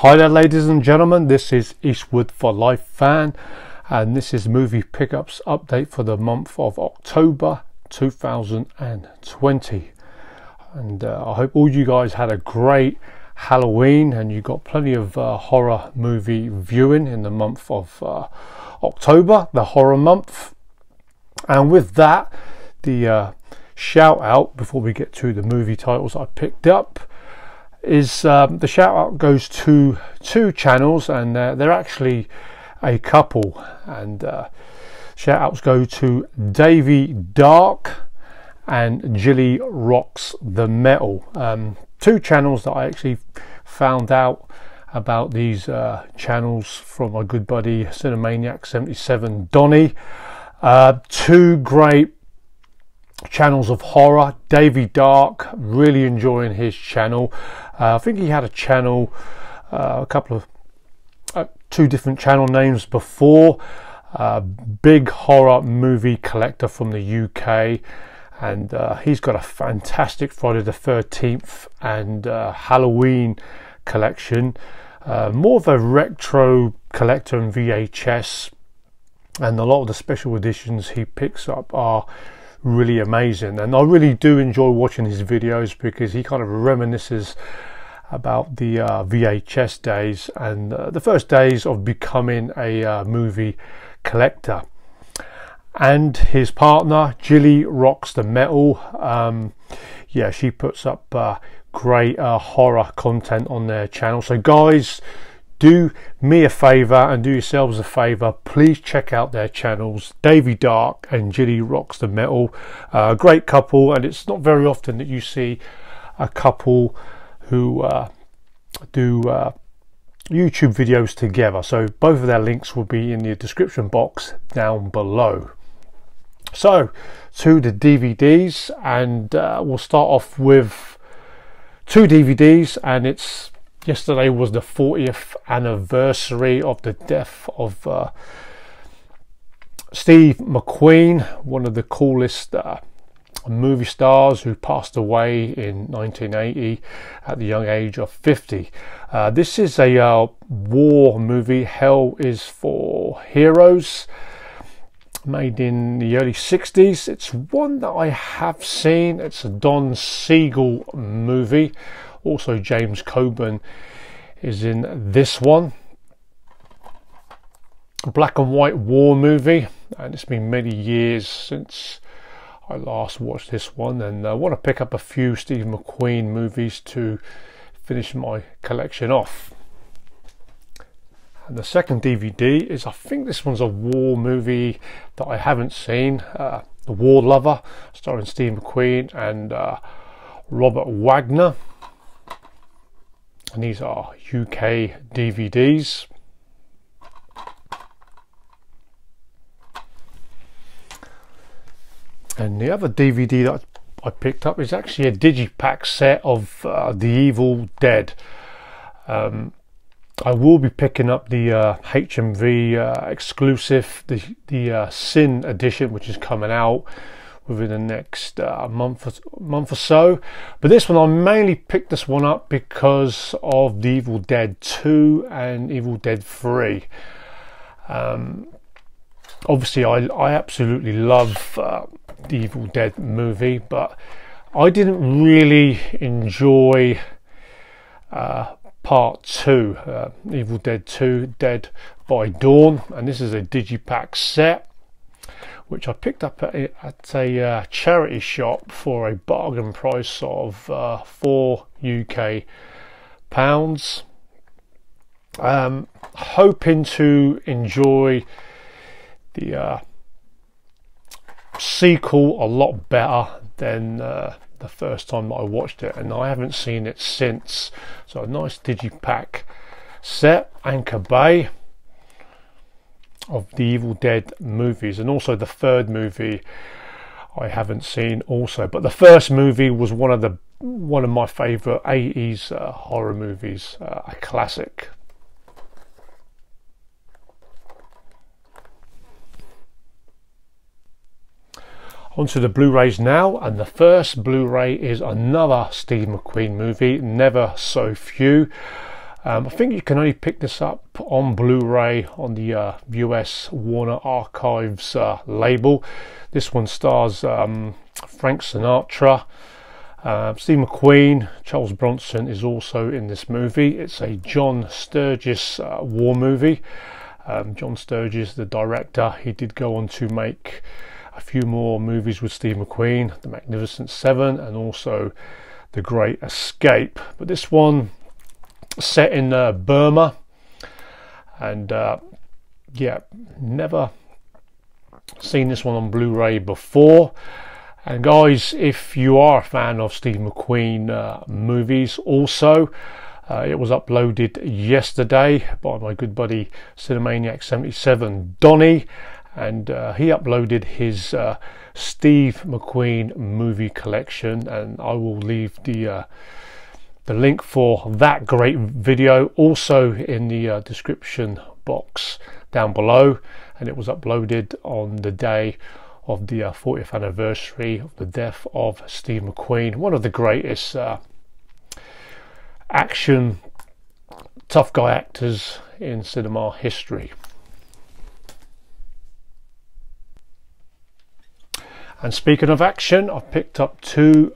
Hi there ladies and gentlemen, this is Eastwood for Life fan, and this is movie pickups update for the month of October 2020. And I hope all you guys had a great Halloween and you got plenty of horror movie viewing in the month of October, the horror month. And with that, the shout out before we get to the movie titles I picked up is the shout out goes to two channels, and they're actually a couple, and shout outs go to Davey Dark and Jilly Rocks the Metal, two channels that I actually found out about these channels from my good buddy Cinemaniac 77 Donny. Two great channels of horror. Davey Dark, really enjoying his channel. I think he had a channel, a couple of two different channel names before. Big horror movie collector from the UK, and he's got a fantastic Friday the 13th and Halloween collection. More of a retro collector and VHS, and a lot of the special editions he picks up are really amazing, and I really do enjoy watching his videos because he kind of reminisces about the VHS days and the first days of becoming a movie collector. And his partner Jilly Rocks the Metal, yeah, she puts up great horror content on their channel. So guys, do me a favor and do yourselves a favor, please check out their channels, Davey Dark and Jilly Rocks the Metal. Great couple, and it's not very often that you see a couple who do YouTube videos together. So both of their links will be in the description box down below. So to the DVDs, and we'll start off with two DVDs, and it's yesterday was the 40th anniversary of the death of Steve McQueen, one of the coolest movie stars who passed away in 1980 at the young age of 50. This is a war movie, Hell is for Heroes, made in the early 60s. It's one that I have seen. It's a Don Siegel movie. Also James Coburn is in this one. A black and white war movie, and it's been many years since I last watched this one, and I want to pick up a few Steve McQueen movies to finish my collection off. And the second DVD is, I think this one's a war movie that I haven't seen, The War Lover, starring Steve McQueen and Robert Wagner. And these are UK DVDs. And the other DVD that I picked up is actually a digipack set of The Evil Dead. I will be picking up the HMV exclusive, the Sin edition, which is coming out within the next month or so. But this one, I mainly picked this one up because of the Evil Dead 2 and Evil Dead 3. Obviously I absolutely love the Evil Dead movie, but I didn't really enjoy part 2, Evil Dead 2 Dead by Dawn, and this is a digipack set which I picked up at a charity shop for a bargain price of £4 UK. Hoping to enjoy the sequel a lot better than the first time that I watched it, and I haven't seen it since. So a nice digipack set, Anchor Bay, of the Evil Dead movies, and also the third movie I haven't seen also, but the first movie was one of my favorite 80s horror movies, a classic. Onto the Blu-rays now, and the first Blu-ray is another Steve McQueen movie, Never So Few. I think you can only pick this up on Blu-ray on the U.S. Warner Archives label. This one stars Frank Sinatra, Steve McQueen. Charles Bronson is also in this movie. It's a John Sturges war movie. John Sturges, the director, he did go on to make a few more movies with Steve McQueen, The Magnificent Seven and also The Great Escape. But this one set in Burma, and yeah, never seen this one on Blu-ray before. And guys, if you are a fan of Steve McQueen movies also, it was uploaded yesterday by my good buddy Cinemaniac77 Donny, and he uploaded his Steve McQueen movie collection, and I will leave the link for that great video also in the description box down below. And it was uploaded on the day of the 40th anniversary of the death of Steve McQueen, one of the greatest action tough guy actors in cinema history. And speaking of action, I've picked up two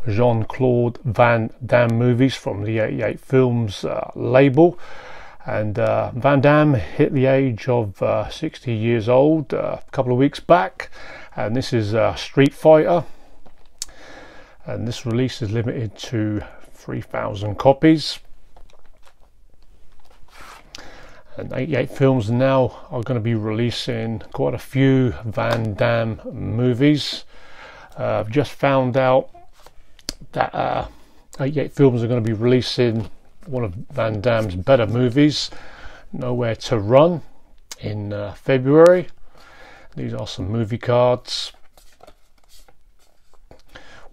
Jean-Claude Van Damme movies from the 88 Films label. And Van Damme hit the age of 60 years old a couple of weeks back, and this is Street Fighter, and this release is limited to 3,000 copies. And 88 Films now are going to be releasing quite a few Van Damme movies. I've just found out that 88 Films are going to be releasing one of Van Damme's better movies, Nowhere to Run, in February. These are some movie cards.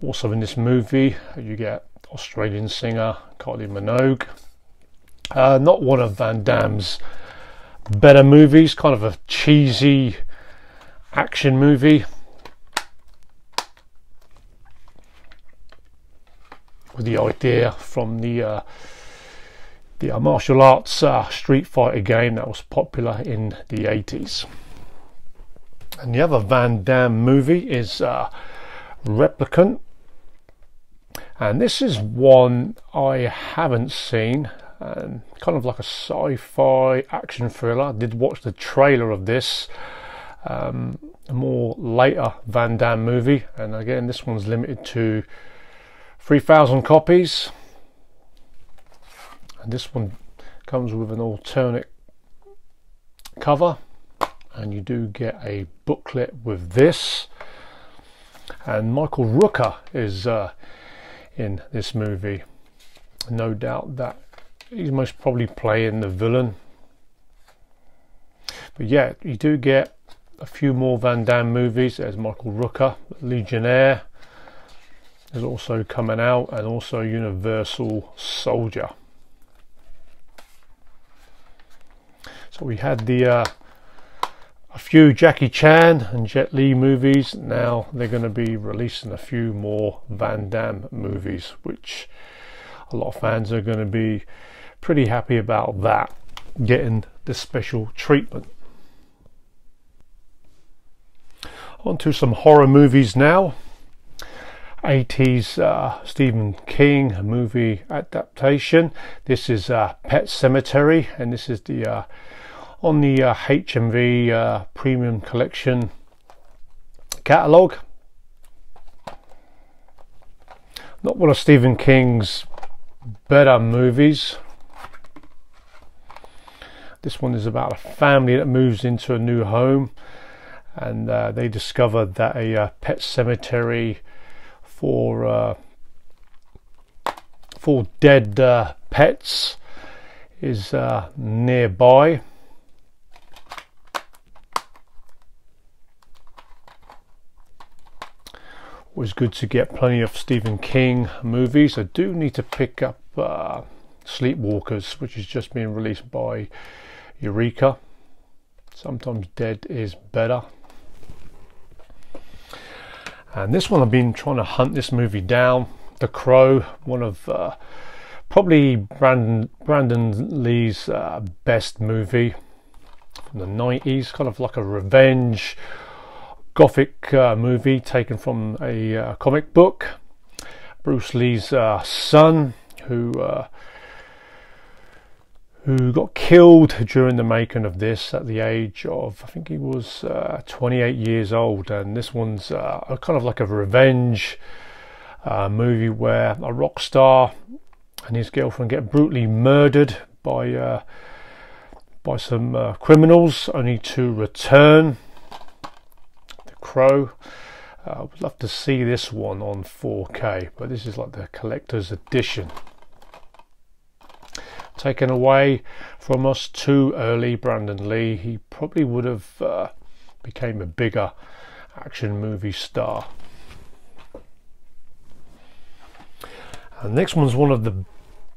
Also in this movie you get Australian singer Kylie Minogue. Not one of Van Damme's better movies, kind of a cheesy action movie with the idea from the martial arts Street Fighter game that was popular in the 80s. And the other Van Damme movie is Replicant, and this is one I haven't seen, and kind of like a sci-fi action thriller. I did watch the trailer of this, a more later Van Damme movie, and again this one's limited to 3,000 copies. And this one comes with an alternate cover, and you do get a booklet with this. And Michael Rooker is in this movie. No doubt that he's most probably playing the villain. But yeah, you do get a few more Van Damme movies. There's Michael Rooker, Legionnaire is also coming out, and also Universal Soldier. So we had a few Jackie Chan and Jet Li movies. Now they're going to be releasing a few more Van Damme movies, which a lot of fans are going to be pretty happy about that, getting the special treatment. On to some horror movies now. 80s Stephen King movie adaptation. This is Pet Sematary, and this is the on the HMV Premium Collection catalogue. Not one of Stephen King's better movies. This one is about a family that moves into a new home, and they discover that a pet cemetery for dead pets is nearby. Always good to get plenty of Stephen King movies. I do need to pick up Sleepwalkers, which is just being released by Eureka. Sometimes dead is better. And this one, I've been trying to hunt this movie down. The Crow, one of probably Brandon Lee's best movie from the 90s, kind of like a revenge gothic movie taken from a comic book. Bruce Lee's son, who got killed during the making of this at the age of, I think he was 28 years old. And this one's kind of like a revenge movie where a rock star and his girlfriend get brutally murdered by some criminals, only to return. The Crow. Would love to see this one on 4K, but this is like the collector's edition. Taken away from us too early, Brandon Lee. He probably would have became a bigger action movie star. And the next one's one of the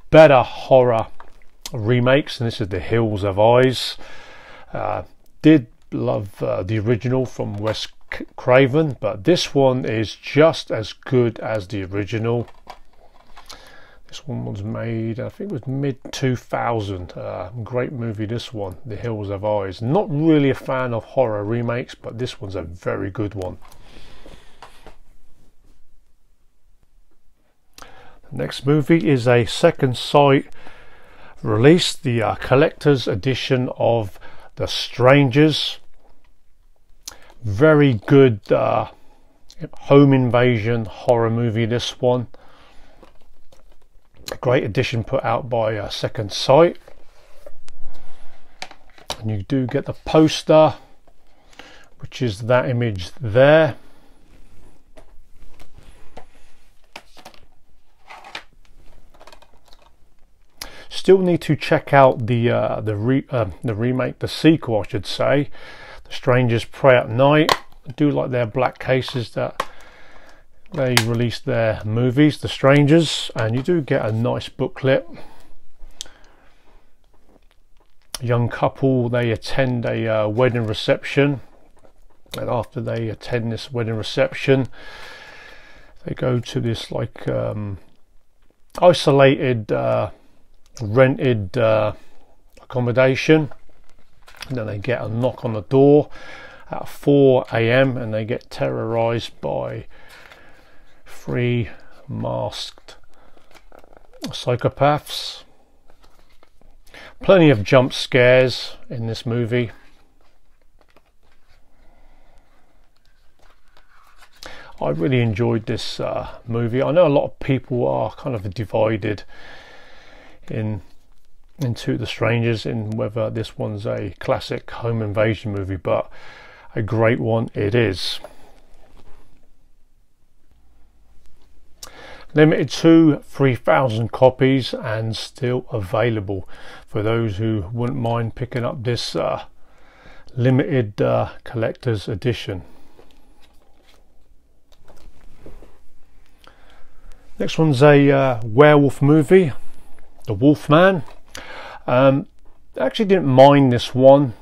better horror remakes, and this is The Hills Have Eyes. Did love the original from Wes Craven, but this one is just as good as the original. This one was made, I think it was mid-2000. Great movie, this one, The Hills Have Eyes. Not really a fan of horror remakes, but this one's a very good one. The next movie is a Second Sight release, the collector's edition of The Strangers. Very good home invasion horror movie, this one. A great edition put out by Second Sight. And you do get the poster, which is that image there. Still need to check out the remake, the sequel, I should say, The Strangers Pray at Night. I do like their black cases that they released their movies, The Strangers, and you do get a nice booklet. A young couple, they attend a wedding reception, and after they attend this wedding reception, they go to this like isolated rented accommodation, and then they get a knock on the door at 4 AM and they get terrorized by 3 masked psychopaths. Plenty of jump scares in this movie. I really enjoyed this movie. I know a lot of people are kind of divided into The Strangers in whether this one's a classic home invasion movie, but a great one it is. Limited to 3,000 copies and still available for those who wouldn't mind picking up this limited collector's edition. Next one's a werewolf movie, The Wolfman. Actually didn't mind this one.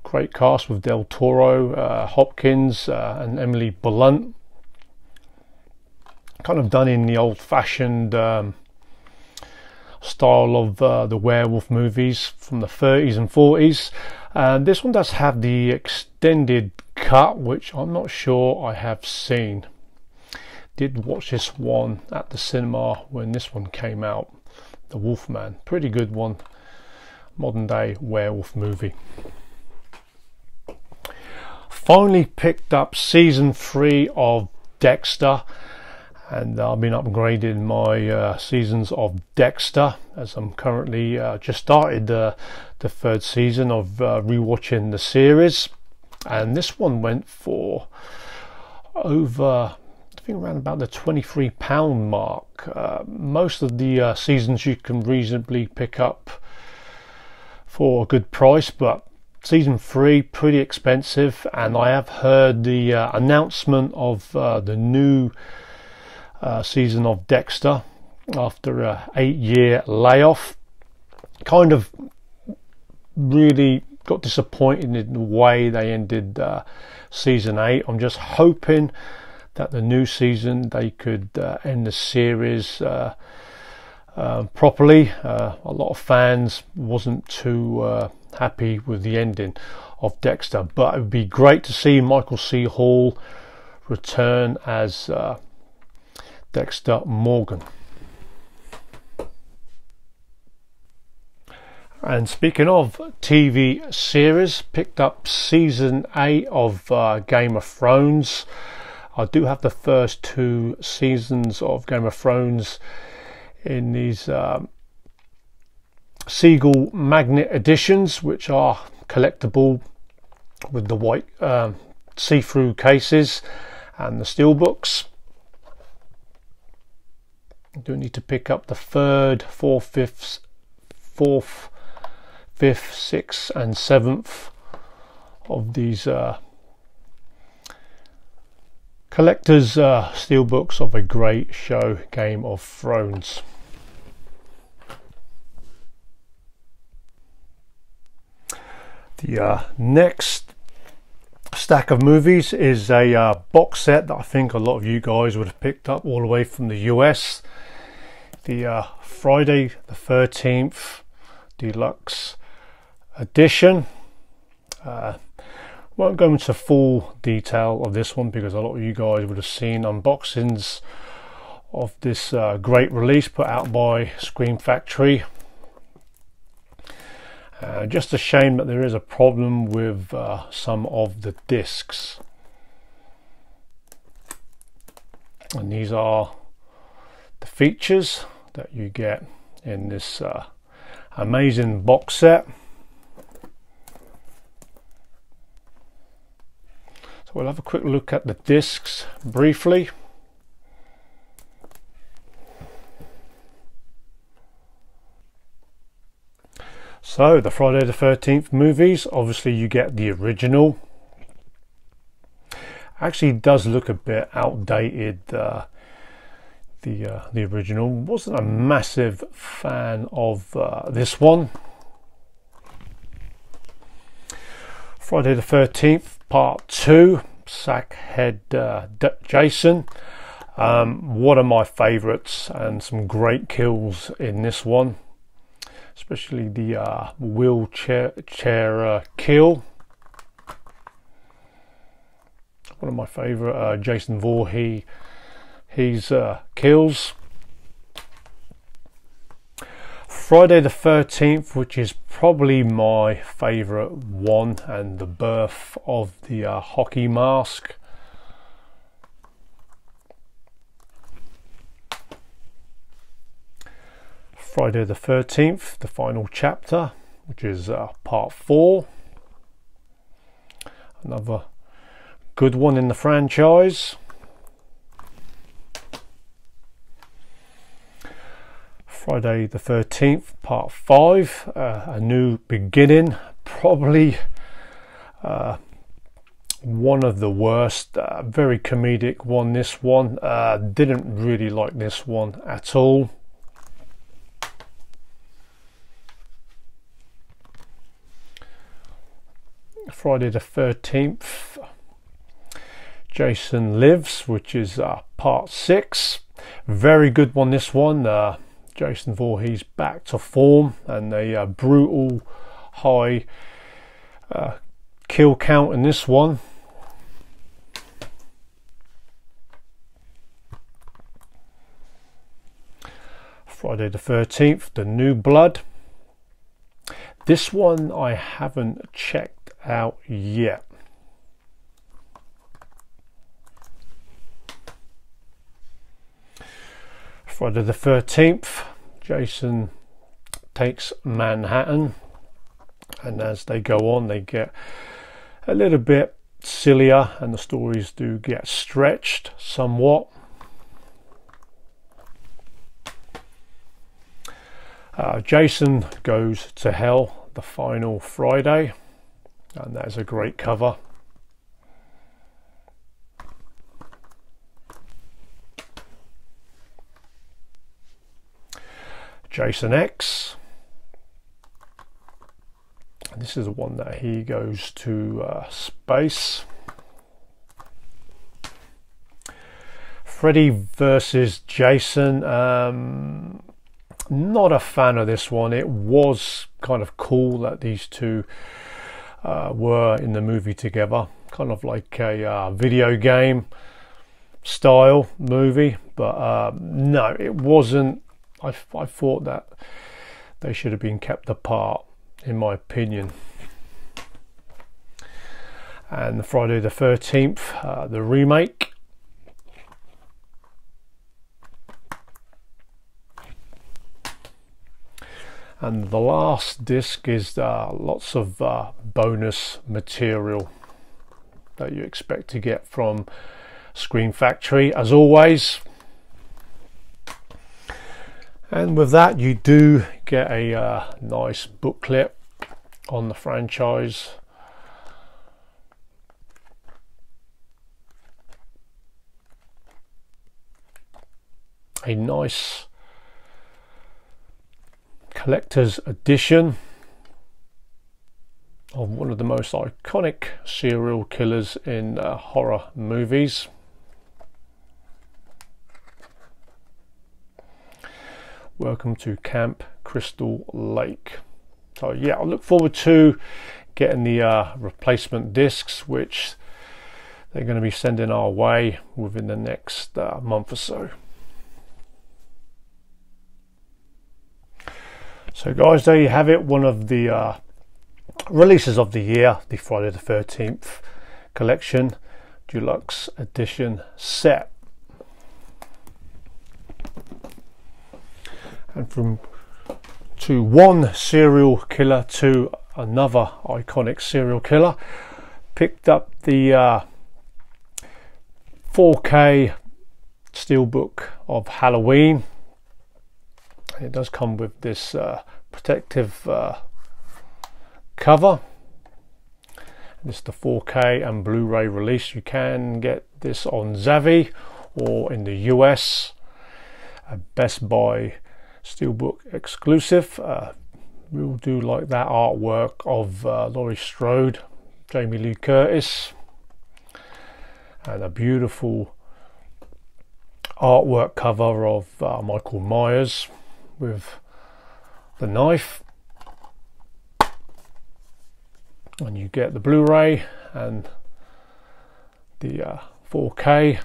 Great cast with Del Toro, Hopkins and Emily Blunt. Kind of done in the old-fashioned style of the werewolf movies from the 30s and 40s. This one does have the extended cut, which I'm not sure I have seen. Did watch this one at the cinema when this one came out. The Wolfman, pretty good one. Modern day werewolf movie. Finally picked up season 3 of Dexter, and I've been upgrading my seasons of Dexter as I'm currently just started the 3rd season of rewatching the series, and this one went for over, I think, around about the £23 mark. Most of the seasons you can reasonably pick up for a good price, but season 3 pretty expensive. And I have heard the announcement of the new season of Dexter after a 8-year layoff. Kind of really got disappointed in the way they ended season 8. I'm just hoping that the new season they could end the series properly. A lot of fans wasn't too happy with the ending of Dexter, but it would be great to see Michael C. Hall return as Dexter Morgan. And speaking of TV series, picked up season 8 of Game of Thrones. I do have the first 2 seasons of Game of Thrones in these Seagull Magnet editions, which are collectible with the white see-through cases and the steelbooks. I do need to pick up the 3rd, 4th, 5th, 6th and 7th of these collector's steelbooks of a great show, Game of Thrones. The next stack of movies is a box set that I think a lot of you guys would have picked up all the way from the US. The Friday the 13th Deluxe Edition. Won't go into full detail of this one because a lot of you guys would have seen unboxings of this great release put out by Scream Factory. Just a shame that there is a problem with some of the discs, and these are the features that you get in this amazing box set. So we'll have a quick look at the discs briefly. So the Friday the 13th movies, obviously you get the original. Actually does look a bit outdated, the original. Wasn't a massive fan of this one. Friday the 13th Part 2, Sackhead Jason. One of my favourites, and some great kills in this one, especially the wheelchair kill. One of my favourite Jason Voorhees kills. Friday the 13th, which is probably my favourite one, and the birth of the hockey mask. Friday the 13th, the final chapter, which is part 4. Another good one in the franchise. Friday the 13th, part 5, A New Beginning. Probably one of the worst, very comedic one, this one. Didn't really like this one at all. Friday the 13th, Jason Lives, which is part 6. Very good one, this one. Jason Voorhees back to form, and a brutal high kill count in this one. Friday the 13th, The New Blood. This one I haven't checked out yet. Friday the 13th, Jason Takes Manhattan, and as they go on they get a little bit sillier and the stories do get stretched somewhat. Jason Goes to Hell, the final Friday, and that is a great cover. Jason X, and this is the one that he goes to space. Freddy versus Jason. not a fan of this one. It was kind of cool that these two were in the movie together, kind of like a video game style movie, but no, it wasn't. I thought that they should have been kept apart, in my opinion. And the Friday the 13th, the remake. And the last disc is lots of bonus material that you expect to get from Screen Factory, as always. And with that, you do get a nice booklet on the franchise. A nice collector's edition of one of the most iconic serial killers in horror movies. Welcome to Camp Crystal Lake. So yeah, I look forward to getting the replacement discs, which they're going to be sending our way within the next month or so. So guys, there you have it, one of the releases of the year, the Friday the 13th collection deluxe edition set. And from one serial killer to another iconic serial killer, picked up the 4K steelbook of Halloween. It does come with this protective cover. This is the 4K and Blu-ray release. You can get this on Zavvi or in the US, a Best Buy steelbook exclusive. We'll do like that artwork of Laurie Strode, Jamie Lee Curtis, and a beautiful artwork cover of Michael Myers with the knife. And you get the Blu-ray and the 4K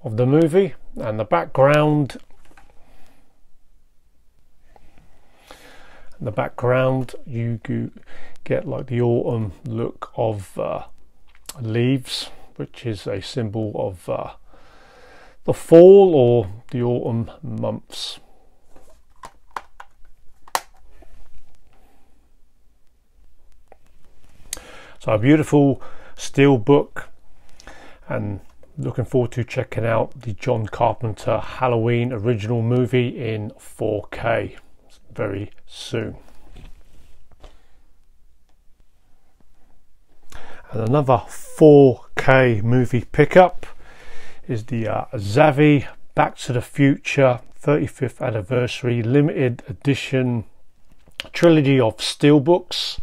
of the movie, and the background. In the background, you get like the autumn look of leaves, which is a symbol of the fall or the autumn months. So a beautiful steel book, and looking forward to checking out the John Carpenter Halloween original movie in 4K very soon. And another 4K movie pickup is the Zavvi Back to the Future 35th anniversary limited edition trilogy of steelbooks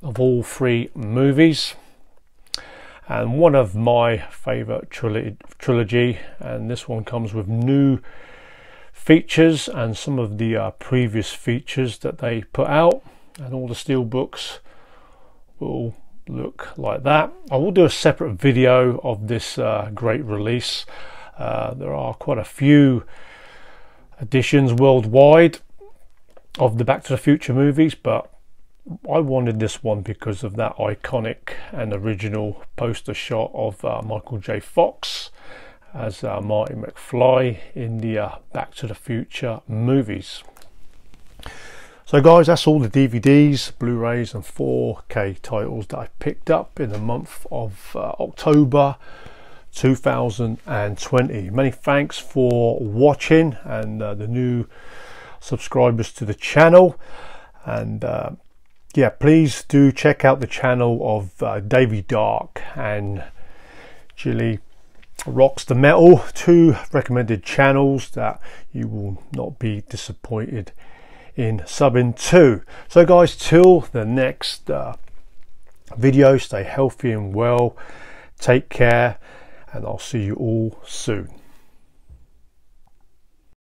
of all three movies, and one of my favorite trilogy, and this one comes with new features and some of the previous features that they put out, and all the steel books will look like that. I will do a separate video of this great release. There are quite a few editions worldwide of the Back to the Future movies, but I wanted this one because of that iconic and original poster shot of Michael J. Fox as Marty McFly in the Back to the Future movies. So guys, that's all the DVDs, Blu-rays and 4K titles that I picked up in the month of October 2020. Many thanks for watching, and the new subscribers to the channel, and yeah, please do check out the channel of Davey Dark and Jilly Rocks the Metal, two recommended channels that you will not be disappointed in subbing to. So guys, till the next video, stay healthy and well, take care, and I'll see you all soon.